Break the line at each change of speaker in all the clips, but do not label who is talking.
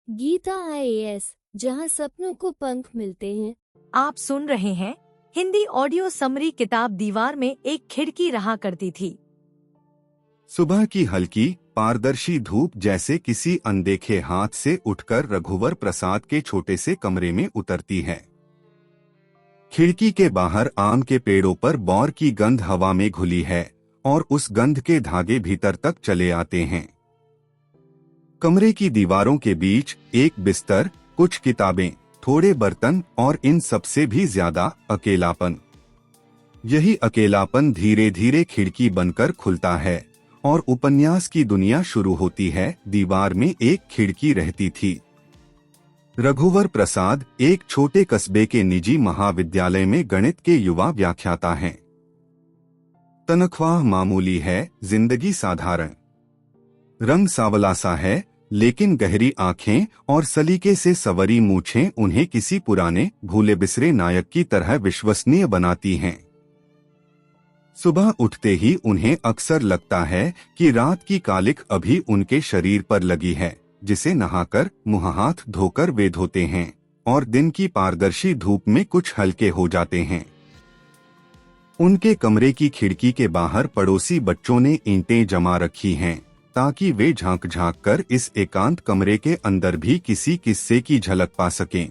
Gita IAS, जहां सपनों को पंख मिलते हैं।
आप सुन रहे हैं हिंदी ऑडियो समरी। किताब दीवार में एक खिड़की रहा करती थी।
सुबह की हल्की पारदर्शी धूप जैसे किसी अनदेखे हाथ से उठकर रघुवर प्रसाद के छोटे से कमरे में उतरती है। खिड़की के बाहर आम के पेड़ों पर बौर की गंध हवा में घुली है और उस गंध के धागे भीतर तक चले आते हैं। कमरे की दीवारों के बीच एक बिस्तर, कुछ किताबें, थोड़े बर्तन और इन सबसे भी ज्यादा अकेलापन। यही अकेलापन धीरे धीरे खिड़की बनकर खुलता है और उपन्यास की दुनिया शुरू होती है। दीवार में एक खिड़की रहती थी। रघुवर प्रसाद एक छोटे कस्बे के निजी महाविद्यालय में गणित के युवा व्याख्याता हैं। तनख्वाह मामूली है, जिंदगी साधारण। रंग सांवला सा है, लेकिन गहरी आंखें और सलीके से संवरी मूछें उन्हें किसी पुराने भूले बिसरे नायक की तरह विश्वसनीय बनाती हैं। सुबह उठते ही उन्हें अक्सर लगता है कि रात की कालिख अभी उनके शरीर पर लगी है, जिसे नहाकर मुंह हाथ धोकर वे धोते हैं और दिन की पारदर्शी धूप में कुछ हल्के हो जाते हैं। उनके कमरे की खिड़की के बाहर पड़ोसी बच्चों ने ईंटें जमा रखी हैं, ताकि वे झांक झांक कर इस एकांत कमरे के अंदर भी किसी किस्से की झलक पा सकें।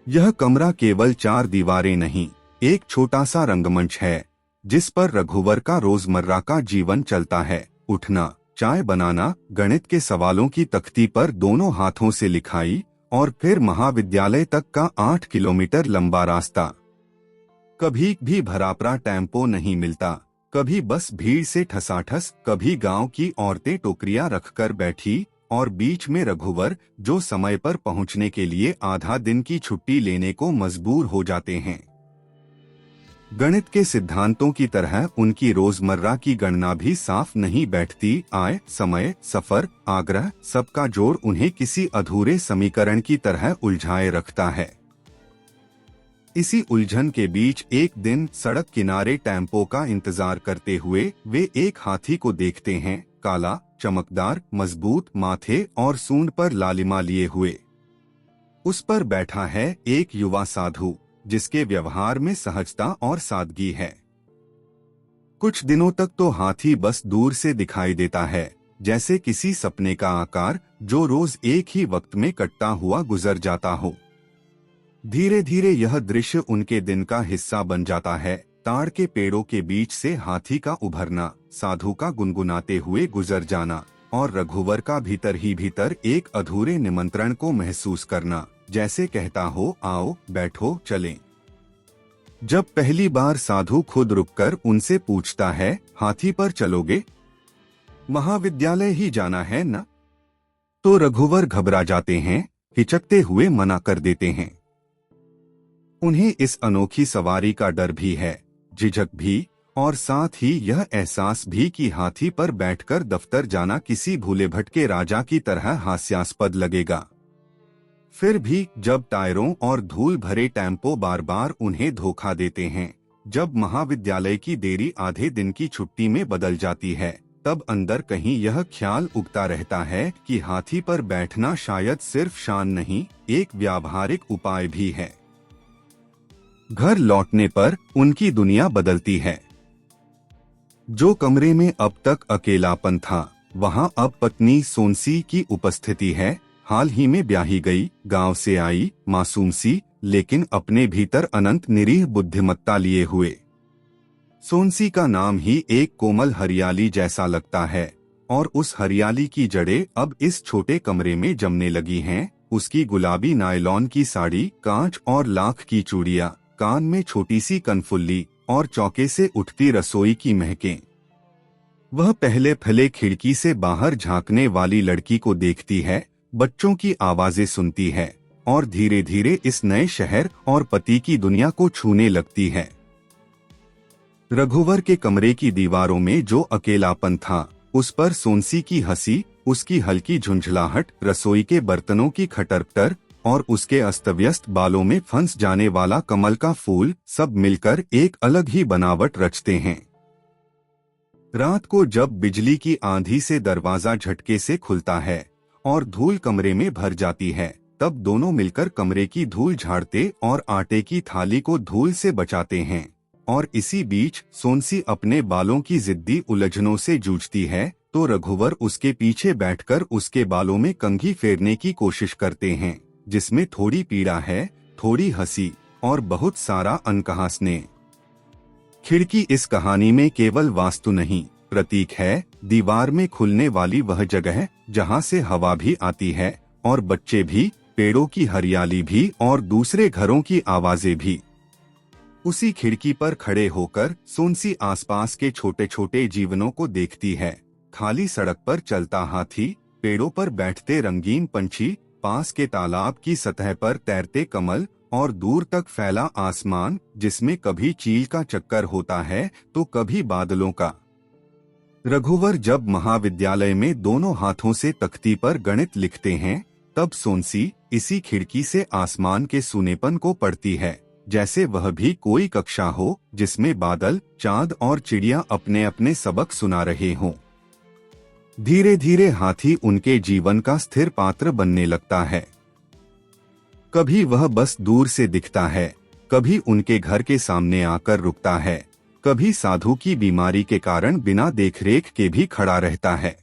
यह कमरा केवल चार दीवारें नहीं, एक छोटा सा रंगमंच है, जिस पर रघुवर का रोजमर्रा का जीवन चलता है। उठना, चाय बनाना, गणित के सवालों की तख्ती पर दोनों हाथों से लिखाई और फिर महाविद्यालय तक का 8 किलोमीटर लंबा रास्ता। कभी भी भरापरा टेम्पो नहीं मिलता, कभी बस भीड़ से ठसाठस, कभी गांव की औरतें टोकरियां रखकर बैठी और बीच में रघुवर, जो समय पर पहुंचने के लिए आधा दिन की छुट्टी लेने को मजबूर हो जाते हैं। गणित के सिद्धांतों की तरह उनकी रोजमर्रा की गणना भी साफ नहीं बैठती। आय, समय, सफर, आग्रह, सबका जोड़ उन्हें किसी अधूरे समीकरण की तरह उलझाए रखता है। इसी उलझन के बीच एक दिन सड़क किनारे टेम्पो का इंतजार करते हुए वे एक हाथी को देखते हैं, काला, चमकदार, मजबूत माथे और सूंड पर लालिमा लिए हुए। उस पर बैठा है एक युवा साधु, जिसके व्यवहार में सहजता और सादगी है। कुछ दिनों तक तो हाथी बस दूर से दिखाई देता है, जैसे किसी सपने का आकार जो रोज एक ही वक्त में कटता हुआ गुजर जाता हो। धीरे धीरे यह दृश्य उनके दिन का हिस्सा बन जाता है। ताड़ के पेड़ों के बीच से हाथी का उभरना, साधु का गुनगुनाते हुए गुजर जाना और रघुवर का भीतर ही भीतर एक अधूरे निमंत्रण को महसूस करना, जैसे कहता हो, आओ, बैठो, चलें। जब पहली बार साधु खुद रुककर उनसे पूछता है, हाथी पर चलोगे? महाविद्यालय ही जाना है ना? तो रघुवर घबरा जाते हैं, हिचकते हुए मना कर देते हैं। उन्हें इस अनोखी सवारी का डर भी है, झिझक भी, और साथ ही यह एहसास भी कि हाथी पर बैठकर दफ्तर जाना किसी भूले भटके राजा की तरह हास्यास्पद लगेगा। फिर भी जब टायरों और धूल भरे टेम्पो बार बार उन्हें धोखा देते हैं, जब महाविद्यालय की देरी आधे दिन की छुट्टी में बदल जाती है, तब अंदर कहीं यह ख्याल उगता रहता है कि हाथी पर बैठना शायद सिर्फ शान नहीं, एक व्यावहारिक उपाय भी है। घर लौटने पर उनकी दुनिया बदलती है। जो कमरे में अब तक अकेलापन था, वहां अब पत्नी सोनसी की उपस्थिति है। हाल ही में ब्याही गई, गांव से आई, मासूम सी, लेकिन अपने भीतर अनंत निरीह बुद्धिमत्ता लिए हुए। सोनसी का नाम ही एक कोमल हरियाली जैसा लगता है और उस हरियाली की जड़ें अब इस छोटे कमरे में जमने लगी हैं। उसकी गुलाबी नायलॉन की साड़ी, कांच और लाख की चूड़ियां, कान में छोटी सी कनफुल्ली और चौके से उठती रसोई की महकें। वह पहले फले खिड़की से बाहर झांकने वाली लड़की को देखती है, बच्चों की आवाजें सुनती है और धीरे धीरे इस नए शहर और पति की दुनिया को छूने लगती है। रघुवर के कमरे की दीवारों में जो अकेलापन था, उस पर सोनसी की हंसी, उसकी हल्की झुंझलाहट, रसोई के बर्तनों की खटरपटर और उसके अस्तव्यस्त बालों में फंस जाने वाला कमल का फूल, सब मिलकर एक अलग ही बनावट रचते हैं। रात को जब बिजली की आंधी से दरवाजा झटके से खुलता है और धूल कमरे में भर जाती है, तब दोनों मिलकर कमरे की धूल झाड़ते और आटे की थाली को धूल से बचाते हैं। और इसी बीच सोनसी अपने बालों की जिद्दी उलझनों से जूझती है, तो रघुवर उसके पीछे बैठकर उसके बालों में कंघी फेरने की कोशिश करते हैं, जिसमें थोड़ी पीड़ा है, थोड़ी हंसी और बहुत सारा अनकहा स्नेह। खिड़की इस कहानी में केवल वास्तु नहीं, प्रतीक है, दीवार में खुलने वाली वह जगह जहां से हवा भी आती है और बच्चे भी, पेड़ों की हरियाली भी और दूसरे घरों की आवाजें भी। उसी खिड़की पर खड़े होकर सोनसी आसपास के छोटे छोटे जीवनों को देखती है। खाली सड़क पर चलता हाथी, पेड़ों पर बैठते रंगीन पंछी, पास के तालाब की सतह पर तैरते कमल और दूर तक फैला आसमान जिसमें कभी चील का चक्कर होता है तो कभी बादलों का। रघुवर जब महाविद्यालय में दोनों हाथों से तख्ती पर गणित लिखते हैं, तब सोनसी इसी खिड़की से आसमान के सूनेपन को पढ़ती है, जैसे वह भी कोई कक्षा हो जिसमें बादल, चांद और चिड़िया अपने अपने सबक सुना रहे हों। धीरे धीरे हाथी उनके जीवन का स्थिर पात्र बनने लगता है। कभी वह बस दूर से दिखता है, कभी उनके घर के सामने आकर रुकता है, कभी साधु की बीमारी के कारण बिना देखरेख के भी खड़ा रहता है।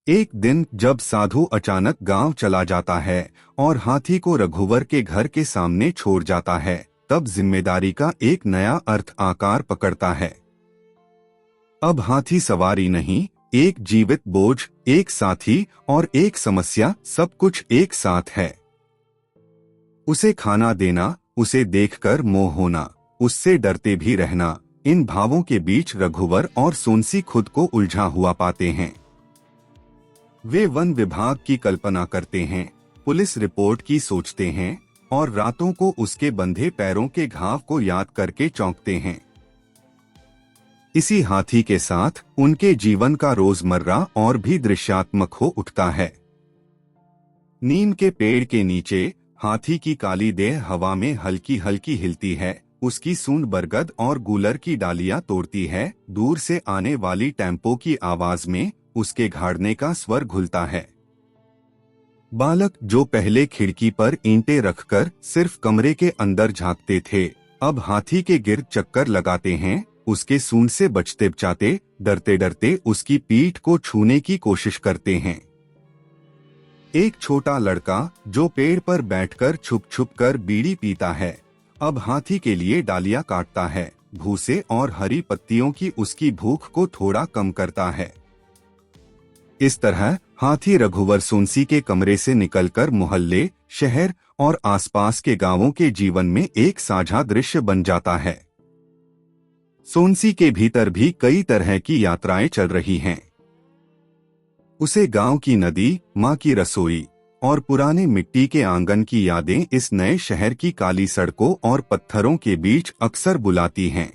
एक दिन जब साधु अचानक गांव चला जाता है और हाथी को रघुवर के घर के सामने छोड़ जाता है, तब जिम्मेदारी का एक नया अर्थ आकार पकड़ता है। अब हाथी सवारी नहीं, एक जीवित बोझ, एक साथी और एक समस्या, सब कुछ एक साथ है। उसे खाना देना, उसे देखकर मोह होना, उससे डरते भी रहना, इन भावों के बीच रघुवर और सोनसी खुद को उलझा हुआ पाते हैं। वे वन विभाग की कल्पना करते हैं, पुलिस रिपोर्ट की सोचते हैं और रातों को उसके बंधे पैरों के घाव को याद करके चौंकते हैं। इसी हाथी के साथ उनके जीवन का रोजमर्रा और भी दृश्यात्मक हो उठता है। नीम के पेड़ के नीचे हाथी की काली देह हवा में हल्की हल्की हिलती है, उसकी सूंड बरगद और गूलर की डालियां तोड़ती है, दूर से आने वाली टेम्पो की आवाज में उसके घाड़ने का स्वर घुलता है। बालक जो पहले खिड़की पर ईंटें रखकर सिर्फ कमरे के अंदर झांकते थे, अब हाथी के गिर्द चक्कर लगाते हैं, उसके सूंड से बचते बचाते, डरते डरते उसकी पीठ को छूने की कोशिश करते हैं। एक छोटा लड़का जो पेड़ पर बैठकर छुप छुप कर बीड़ी पीता है, अब हाथी के लिए डालियां काटता है, भूसे और हरी पत्तियों की उसकी भूख को थोड़ा कम करता है। इस तरह हाथी रघुवर सोनसी के कमरे से निकलकर मोहल्ले, शहर और आसपास के गांवों के जीवन में एक साझा दृश्य बन जाता है। सोनसी के भीतर भी कई तरह की यात्राएं चल रही हैं। उसे गांव की नदी, माँ की रसोई और पुराने मिट्टी के आंगन की यादें इस नए शहर की काली सड़कों और पत्थरों के बीच अक्सर बुलाती हैं।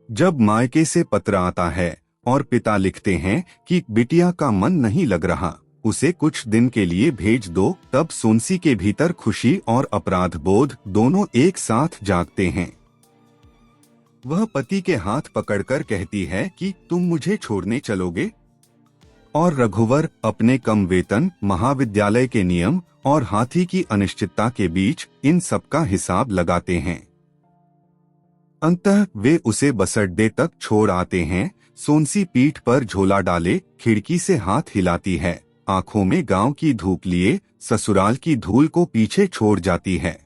जब मायके से पत्र आता है और पिता लिखते हैं कि बिटिया का मन नहीं लग रहा, उसे कुछ दिन के लिए भेज दो, तब सोनसी के भीतर खुशी और अपराध बोध दोनों एक साथ जागते हैं। वह पति के हाथ पकड़कर कहती है कि तुम मुझे छोड़ने चलोगे? और रघुवर अपने कम वेतन, महाविद्यालय के नियम और हाथी की अनिश्चितता के बीच इन सब का हिसाब लगाते हैं। अंततः वे उसे बस अड्डे तक छोड़ आते हैं। सोनसी पीठ पर झोला डाले खिड़की से हाथ हिलाती है, आंखों में गांव की धूप लिए ससुराल की धूल को पीछे छोड़ जाती है।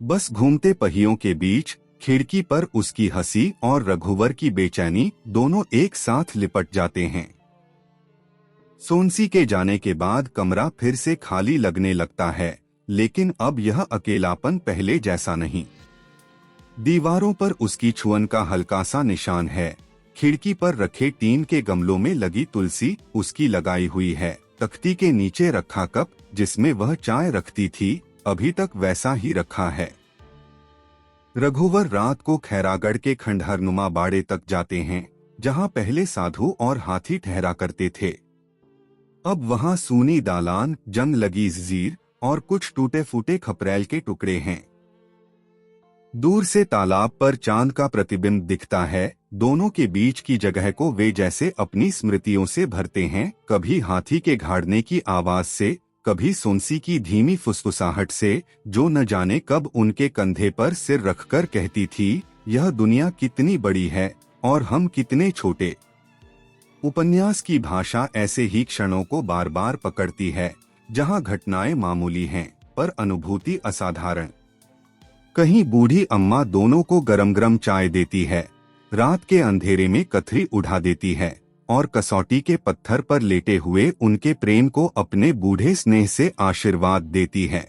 बस घूमते पहियों के बीच खिड़की पर उसकी हंसी और रघुवर की बेचैनी दोनों एक साथ लिपट जाते हैं। सोनसी के जाने के बाद कमरा फिर से खाली लगने लगता है, लेकिन अब यह अकेलापन पहले जैसा नहीं। दीवारों पर उसकी छुअन का हल्का सा निशान है, खिड़की पर रखे टीन के गमलों में लगी तुलसी उसकी लगाई हुई है, तख्ती के नीचे रखा कप जिसमें वह चाय रखती थी अभी तक वैसा ही रखा है। रघुवर रात को खैरागढ़ के खंडहरनुमा बाड़े तक जाते हैं, जहां पहले साधु और हाथी ठहरा करते थे। अब वहां सूनी दालान, जंग लगी जंजीर और कुछ टूटे फूटे खपरेल के टुकड़े हैं। दूर से तालाब पर चांद का प्रतिबिंब दिखता है, दोनों के बीच की जगह को वे जैसे अपनी स्मृतियों से भरते हैं, कभी हाथी के घाड़ने की आवाज से, कभी सोनसी की धीमी फुसफुसाहट से, जो न जाने कब उनके कंधे पर सिर रखकर कहती थी, यह दुनिया कितनी बड़ी है और हम कितने छोटे। उपन्यास की भाषा ऐसे ही क्षणों को बार बार पकड़ती है, जहां घटनाएं मामूली हैं, पर अनुभूति असाधारण। कहीं बूढ़ी अम्मा दोनों को गरम गरम चाय देती है, रात के अंधेरे में कथरी उठा देती है और कसौटी के पत्थर पर लेटे हुए उनके प्रेम को अपने बूढ़े स्नेह से आशीर्वाद देती है।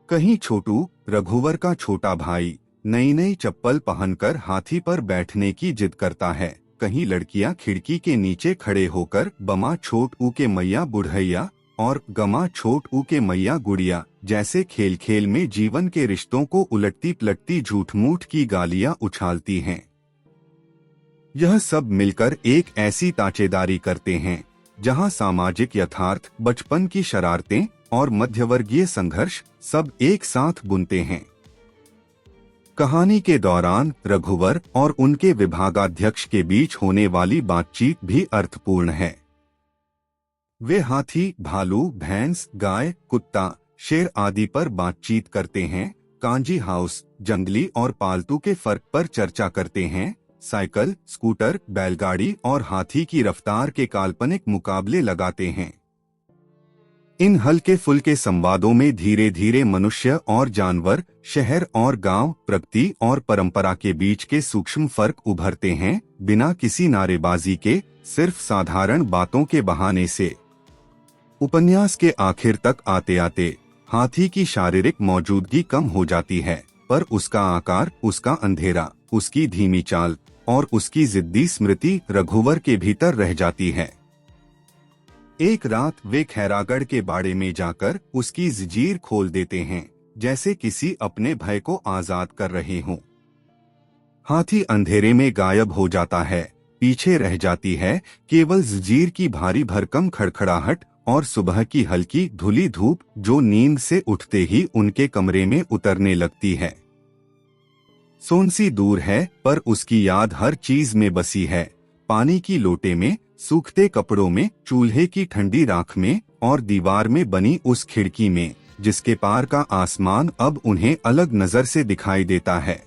कहीं छोटू, रघुवर का छोटा भाई, नई नई चप्पल पहनकर हाथी पर बैठने की जिद करता है। कहीं लड़कियां खिड़की के नीचे खड़े होकर बमा छोट ऊ के मैया बुढ़ैया और गमा छोट ऊ के मैया गुड़िया जैसे खेल खेल में जीवन के रिश्तों को उलटती पलटती झूठ मूठ की गालियां उछालती हैं। यह सब मिलकर एक ऐसी ताचेदारी करते हैं जहां सामाजिक यथार्थ, बचपन की शरारतें और मध्यवर्गीय संघर्ष सब एक साथ बुनते हैं। कहानी के दौरान रघुवर और उनके विभागाध्यक्ष के बीच होने वाली बातचीत भी अर्थपूर्ण है। वे हाथी, भालू, भैंस, गाय, कुत्ता, शेर आदि पर बातचीत करते हैं, कांजी हाउस, जंगली और पालतू के फर्क पर चर्चा करते हैं, साइकिल, स्कूटर, बैलगाड़ी और हाथी की रफ्तार के काल्पनिक मुकाबले लगाते हैं। इन हल्के फुल्के संवादों में धीरे धीरे मनुष्य और जानवर, शहर और गांव, प्रकृति और परंपरा के बीच के सूक्ष्म फर्क उभरते हैं, बिना किसी नारेबाजी के, सिर्फ साधारण बातों के बहाने से। उपन्यास के आखिर तक आते आते हाथी की शारीरिक मौजूदगी कम हो जाती है, पर उसका आकार, उसका अंधेरा, उसकी धीमी चाल और उसकी जिद्दी स्मृति रघुवर के भीतर रह जाती है। एक रात वे खैरागढ़ के बाड़े में जाकर उसकी जंजीर खोल देते हैं, जैसे किसी अपने भय को आजाद कर रहे हों। हाथी अंधेरे में गायब हो जाता है, पीछे रह जाती है केवल जंजीर की भारी भरकम खड़खड़ाहट और सुबह की हल्की धुली धूप जो नींद से उठते ही उनके कमरे में उतरने लगती है। सोनसी दूर है, पर उसकी याद हर चीज में बसी है, पानी की लोटे में, सूखते कपड़ों में, चूल्हे की ठंडी राख में और दीवार में बनी उस खिड़की में, जिसके पार का आसमान अब उन्हें अलग नजर से दिखाई देता है।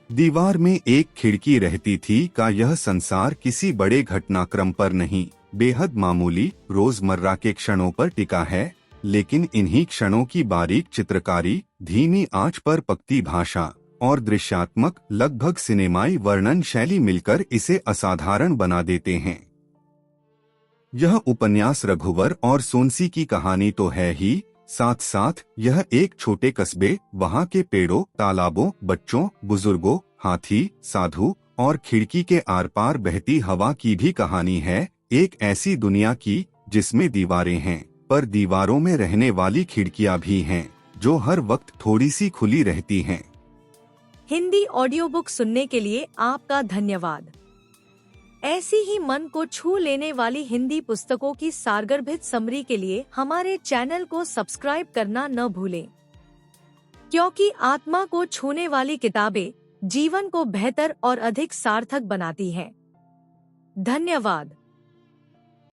दीवार में एक खिड़की रहती थी का यह संसार किसी बड़े घटनाक्रम पर नहीं, बेहद मामूली रोजमर्रा के क्षणों पर टिका है, लेकिन इन्हीं क्षणों की बारीक चित्रकारी, धीमी आंच पर पकती भाषा और दृश्यात्मक लगभग सिनेमाई वर्णन शैली मिलकर इसे असाधारण बना देते हैं। यह उपन्यास रघुवर और सोनसी की कहानी तो है ही, साथ साथ यह एक छोटे कस्बे, वहाँ के पेड़ों, तालाबों, बच्चों, बुजुर्गों, हाथी, साधु और खिड़की के आर पार बहती हवा की भी कहानी है। एक ऐसी दुनिया की जिसमें दीवारें हैं, पर दीवारों में रहने वाली खिड़कियां भी हैं, जो हर वक्त थोड़ी सी खुली रहती हैं।
हिंदी ऑडियो बुक सुनने के लिए आपका धन्यवाद। ऐसी ही मन को छू लेने वाली हिंदी पुस्तकों की सारगर्भित समरी के लिए हमारे चैनल को सब्सक्राइब करना न भूलें, क्योंकि आत्मा को छूने वाली किताबें जीवन को बेहतर और अधिक सार्थक बनाती हैं। धन्यवाद।